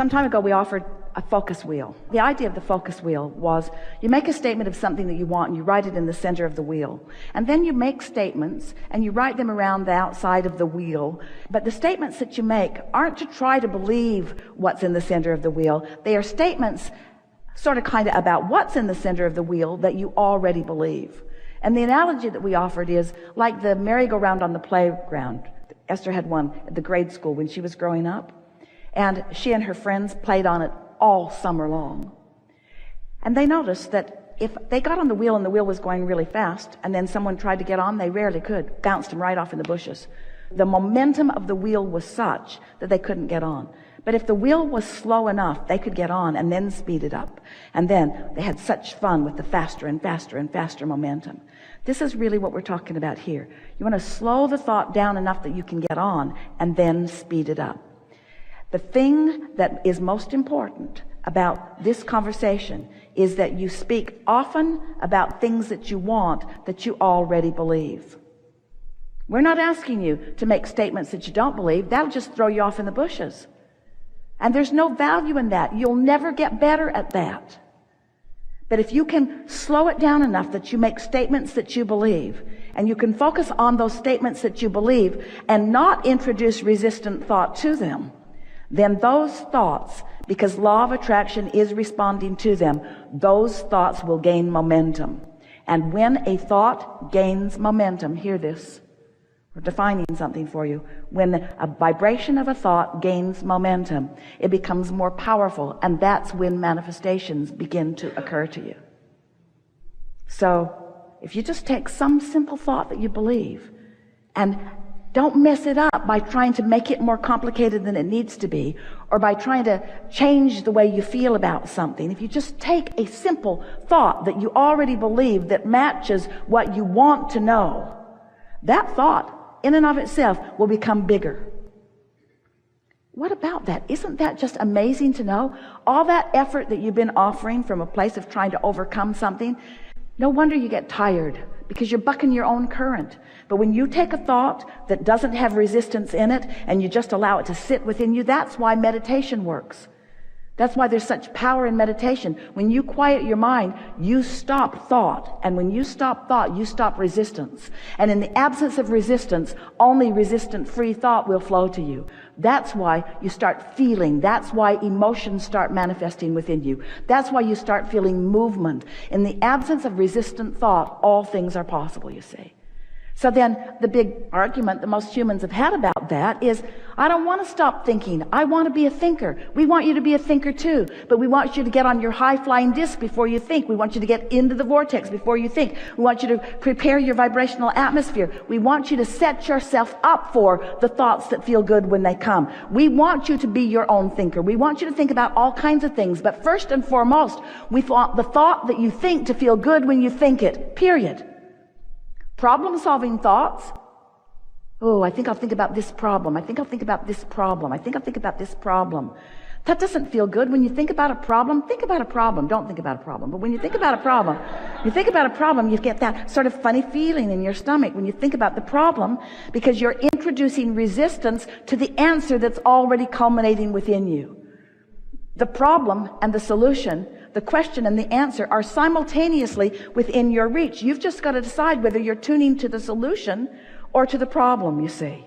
Some time ago, we offered a focus wheel. The idea of the focus wheel was you make a statement of something that you want and you write it in the center of the wheel. And then you make statements and you write them around the outside of the wheel. But the statements that you make aren't to try to believe what's in the center of the wheel. They are statements sort of kind of about what's in the center of the wheel that you already believe. And the analogy that we offered is like the merry-go-round on the playground. Esther had one at the grade school when she was growing up. And she and her friends played on it all summer long. And they noticed that if they got on the wheel and the wheel was going really fast, and then someone tried to get on, they rarely could. Bounced them right off in the bushes. The momentum of the wheel was such that they couldn't get on. But if the wheel was slow enough, they could get on and then speed it up. And then they had such fun with the faster and faster and faster momentum. This is really what we're talking about here. You want to slow the thought down enough that you can get on and then speed it up. The thing that is most important about this conversation is that you speak often about things that you want that you already believe. We're not asking you to make statements that you don't believe. That'll just throw you off in the bushes. And there's no value in that. You'll never get better at that. But if you can slow it down enough that you make statements that you believe, and you can focus on those statements that you believe and not introduce resistant thought to them, then those thoughts, because law of attraction is responding to them, those thoughts will gain momentum. And when a thought gains momentum, hear this, we're defining something for you. When a vibration of a thought gains momentum, it becomes more powerful, and that's when manifestations begin to occur to you. So if you just take some simple thought that you believe and don't mess it up by trying to make it more complicated than it needs to be, or by trying to change the way you feel about something. If you just take a simple thought that you already believe that matches what you want to know, that thought in and of itself will become bigger. What about that? Isn't that just amazing to know? All that effort that you've been offering from a place of trying to overcome something, no wonder you get tired, because you're bucking your own current. But when you take a thought that doesn't have resistance in it and you just allow it to sit within you, that's why meditation works. That's why there's such power in meditation. When you quiet your mind, you stop thought. And when you stop thought, you stop resistance. And in the absence of resistance, only resistant-free thought will flow to you. That's why you start feeling. That's why emotions start manifesting within you. That's why you start feeling movement. In the absence of resistant thought, all things are possible, you see. So then the big argument that most humans have had about that is, I don't want to stop thinking. I want to be a thinker. We want you to be a thinker too, but we want you to get on your high-flying disc before you think. We want you to get into the vortex before you think. We want you to prepare your vibrational atmosphere. We want you to set yourself up for the thoughts that feel good when they come. We want you to be your own thinker. We want you to think about all kinds of things, but first and foremost, we want the thought that you think to feel good when you think it, period. Problem-solving thoughts. Oh, I think I'll think about this problem. I think I'll think about this problem. I think I'll think about this problem. That doesn't feel good. When you think about a problem, think about a problem. Don't think about a problem. But when you think about a problem, you get that sort of funny feeling in your stomach when you think about the problem, because you're introducing resistance to the answer that's already culminating within you. The problem and the solution, the question and the answer, are simultaneously within your reach. You've just got to decide whether you're tuning to the solution or to the problem, you see.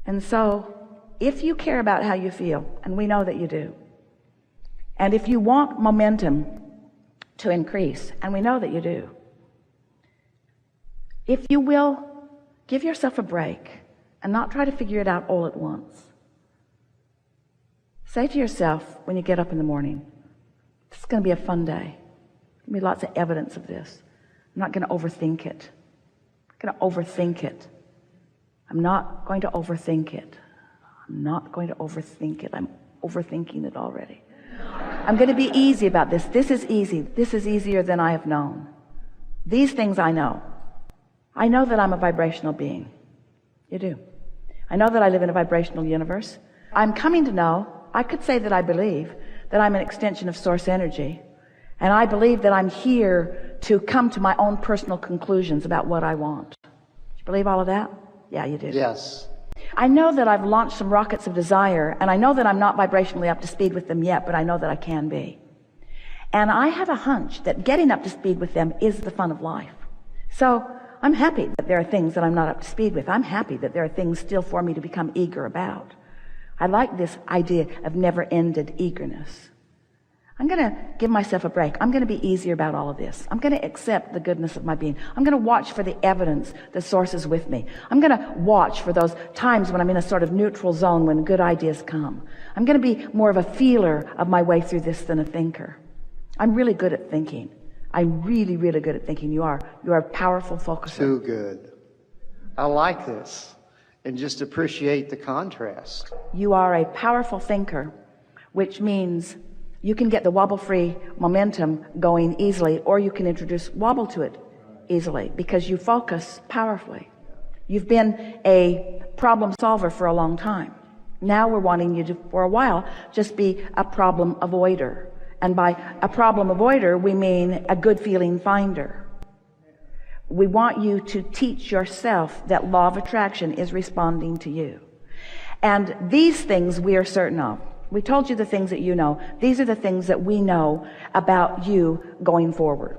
And so, if you care about how you feel, and we know that you do, and if you want momentum to increase, and we know that you do, if you will, give yourself a break and not try to figure it out all at once. Say to yourself when you get up in the morning, this is going to be a fun day. There'll be lots of evidence of this. I'm not going to overthink it. I'm not going to overthink it. I'm not going to overthink it. I'm not going to overthink it. I'm overthinking it already. I'm going to be easy about this. This is easy. This is easier than I have known. These things I know. I know that I'm a vibrational being. You do. I know that I live in a vibrational universe. I'm coming to know, I could say that I believe that I'm an extension of source energy. And I believe that I'm here to come to my own personal conclusions about what I want. Do you believe all of that? Yeah, you do. Yes. I know that I've launched some rockets of desire, and I know that I'm not vibrationally up to speed with them yet, but I know that I can be. And I have a hunch that getting up to speed with them is the fun of life. So I'm happy that there are things that I'm not up to speed with. I'm happy that there are things still for me to become eager about. I like this idea of never-ended eagerness. I'm going to give myself a break. I'm going to be easier about all of this. I'm going to accept the goodness of my being. I'm going to watch for the evidence that sources with me. I'm going to watch for those times when I'm in a sort of neutral zone when good ideas come. I'm going to be more of a feeler of my way through this than a thinker. I'm really good at thinking. I'm really, really good at thinking. You are a powerful focuser. Too good. I like this. And just appreciate the contrast. You are a powerful thinker, which means you can get the wobble-free momentum going easily, or you can introduce wobble to it easily because you focus powerfully. You've been a problem solver for a long time. Now we're wanting you to, for a while, just be a problem avoider. And by a problem avoider, we mean a good feeling finder. We want you to teach yourself that law of attraction is responding to you. And these things we are certain of. We told you the things that you know. These are the things that we know about you going forward.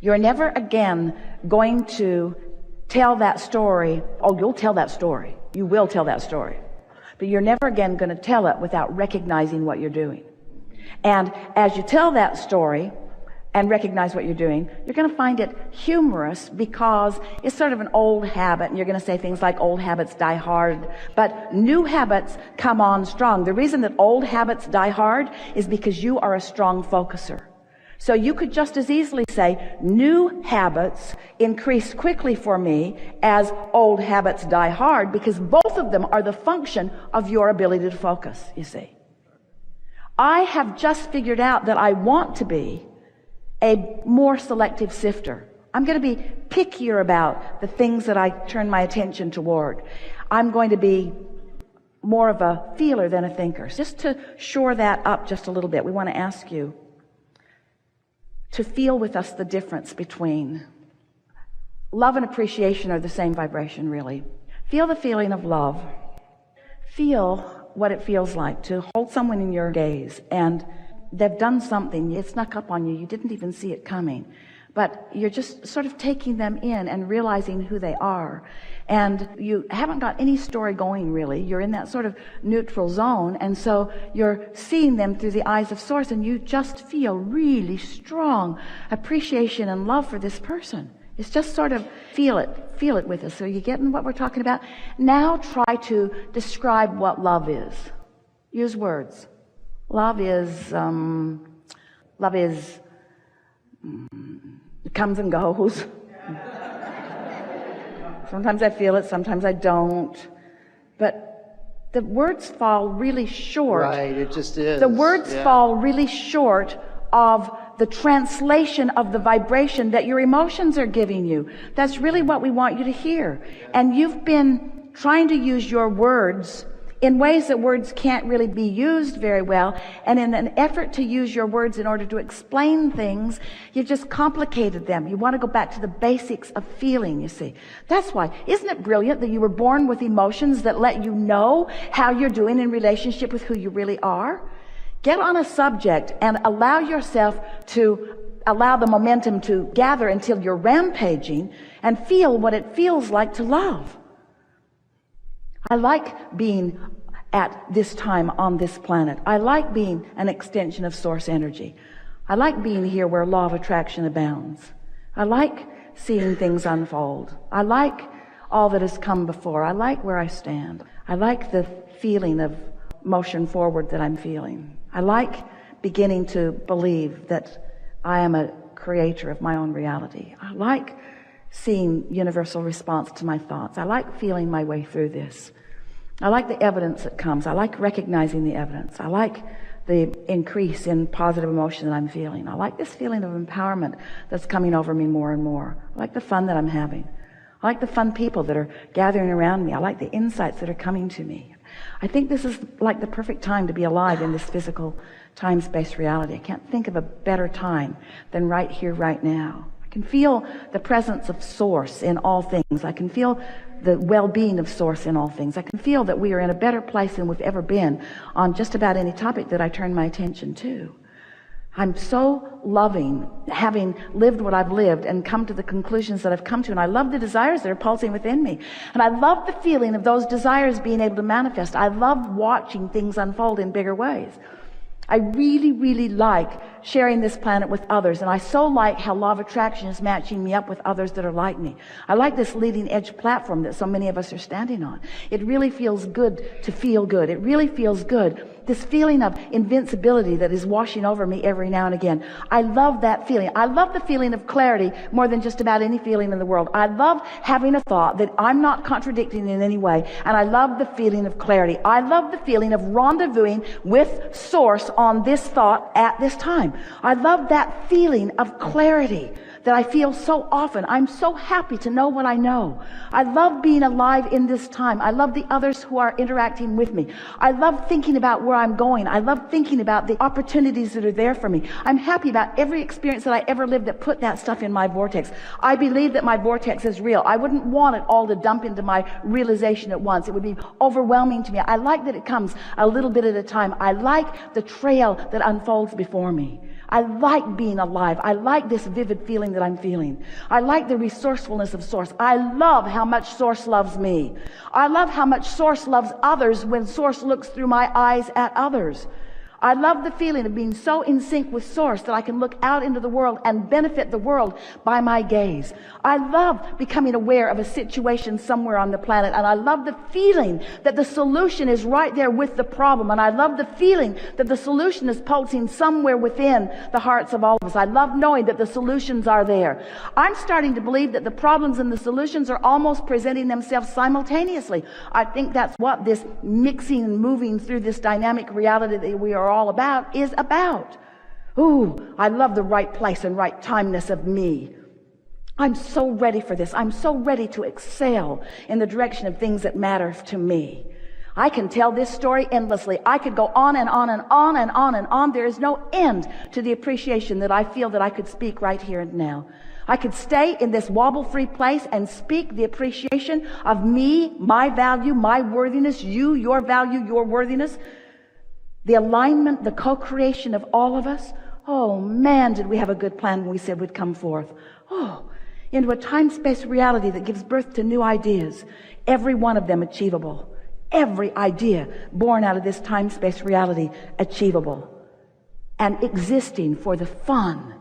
You're never again going to tell that story. Oh, you'll tell that story. You will tell that story. But you're never again going to tell it without recognizing what you're doing. And as you tell that story and recognize what you're doing, you're going to find it humorous because it's sort of an old habit, and you're going to say things like old habits die hard, but new habits come on strong. The reason that old habits die hard is because you are a strong focuser. So you could just as easily say new habits increase quickly for me as old habits die hard, because both of them are the function of your ability to focus, you see. I have just figured out that I want to be a more selective sifter. I'm going to be pickier about the things that I turn my attention toward. I'm going to be more of a feeler than a thinker. Just to shore that up just a little bit, we want to ask you to feel with us the difference between love and appreciation are the same vibration, really. Feel the feeling of love. Feel what it feels like to hold someone in your gaze and they've done something, it snuck up on you, you didn't even see it coming, but you're just sort of taking them in and realizing who they are, and you haven't got any story going really. You're in that sort of neutral zone, and so you're seeing them through the eyes of Source, and you just feel really strong appreciation and love for this person. It's just sort of feel it with us. So you getting what we're talking about? Now try to describe what love is. Use words. Love is, it comes and goes. Sometimes I feel it, sometimes I don't. But the words fall really short. Right, it just is. The words fall really short of the translation of the vibration that your emotions are giving you. That's really what we want you to hear. And you've been trying to use your words in ways that words can't really be used very well. And in an effort to use your words in order to explain things, you've just complicated them. You want to go back to the basics of feeling, you see. That's why. Isn't it brilliant that you were born with emotions that let you know how you're doing in relationship with who you really are? Get on a subject and allow yourself to allow the momentum to gather until you're rampaging and feel what it feels like to love. I like being at this time on this planet. I like being an extension of Source energy. I like being here where law of attraction abounds. I like seeing things unfold. I like all that has come before. I like where I stand. I like the feeling of motion forward that I'm feeling. I like beginning to believe that I am a creator of my own reality. I like seeing universal response to my thoughts. I like feeling my way through this. I like the evidence that comes. I like recognizing the evidence. I like the increase in positive emotion that I'm feeling. I like this feeling of empowerment that's coming over me more and more. I like the fun that I'm having. I like the fun people that are gathering around me. I like the insights that are coming to me. I think this is like the perfect time to be alive in this physical time-space reality. I can't think of a better time than right here, right now. I I can feel the presence of Source in all things. I can feel the well-being of Source in all things. I can feel that we are in a better place than we've ever been on just about any topic that I turn my attention to. I'm so loving having lived what I've lived and come to the conclusions that I've come to. And I love the desires that are pulsing within me. And I love the feeling of those desires being able to manifest. I love watching things unfold in bigger ways. I really, really like sharing this planet with others. And I so like how law of attraction is matching me up with others that are like me. I like this leading edge platform that so many of us are standing on. It really feels good to feel good. It really feels good. This feeling of invincibility that is washing over me every now and again. I love that feeling. I love the feeling of clarity more than just about any feeling in the world. I love having a thought that I'm not contradicting in any way. And I love the feeling of clarity. I love the feeling of rendezvousing with Source on this thought at this time. I love that feeling of clarity that I feel so often. I'm so happy to know what I know. I love being alive in this time. I love the others who are interacting with me. I love thinking about where I'm going. I love thinking about the opportunities that are there for me. I'm happy about every experience that I ever lived that put that stuff in my vortex. I believe that my vortex is real. I wouldn't want it all to dump into my realization at once. It would be overwhelming to me. I like that it comes a little bit at a time. I like the trail that unfolds before me. I like being alive. I like this vivid feeling that I'm feeling. I like the resourcefulness of Source. I love how much Source loves me. I love how much Source loves others when Source looks through my eyes at others. I love the feeling of being so in sync with Source that I can look out into the world and benefit the world by my gaze. I love becoming aware of a situation somewhere on the planet, and I love the feeling that the solution is right there with the problem, and I love the feeling that the solution is pulsing somewhere within the hearts of all of us. I love knowing that the solutions are there. I'm starting to believe that the problems and the solutions are almost presenting themselves simultaneously. I think that's what this mixing and moving through this dynamic reality that we are all about is about. Ooh, I love the right place and right timeness of me. I'm so ready for this. I'm so ready to excel in the direction of things that matter to me. I can tell this story endlessly. I could go on and on and on and on and on. There is no end to the appreciation that I feel that I could speak right here and now. I could stay in this wobble-free place and speak the appreciation of me, my value, my worthiness, you, your value, your worthiness, the alignment, the co-creation of all of us. Oh man, did we have a good plan when we said we'd come forth. Oh, into a time-space reality that gives birth to new ideas, every one of them achievable. Every idea born out of this time-space reality achievable and existing for the fun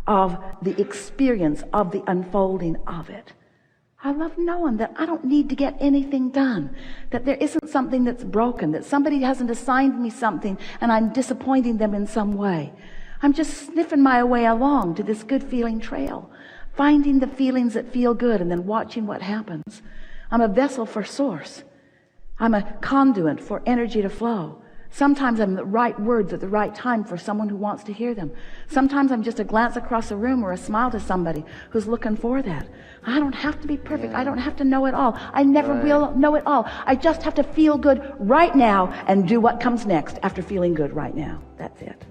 of the experience of the unfolding of it. I love knowing that I don't need to get anything done, that there isn't something that's broken, that somebody hasn't assigned me something and I'm disappointing them in some way. I'm just sniffing my way along to this good feeling trail, finding the feelings that feel good and then watching what happens. I'm a vessel for Source. I'm a conduit for energy to flow. Sometimes I'm the right words at the right time for someone who wants to hear them. Sometimes I'm just a glance across a room or a smile to somebody who's looking for that. I don't have to be perfect. I don't have to know it all. I never will know it all. I just have to feel good right now and do what comes next after feeling good right now. That's it.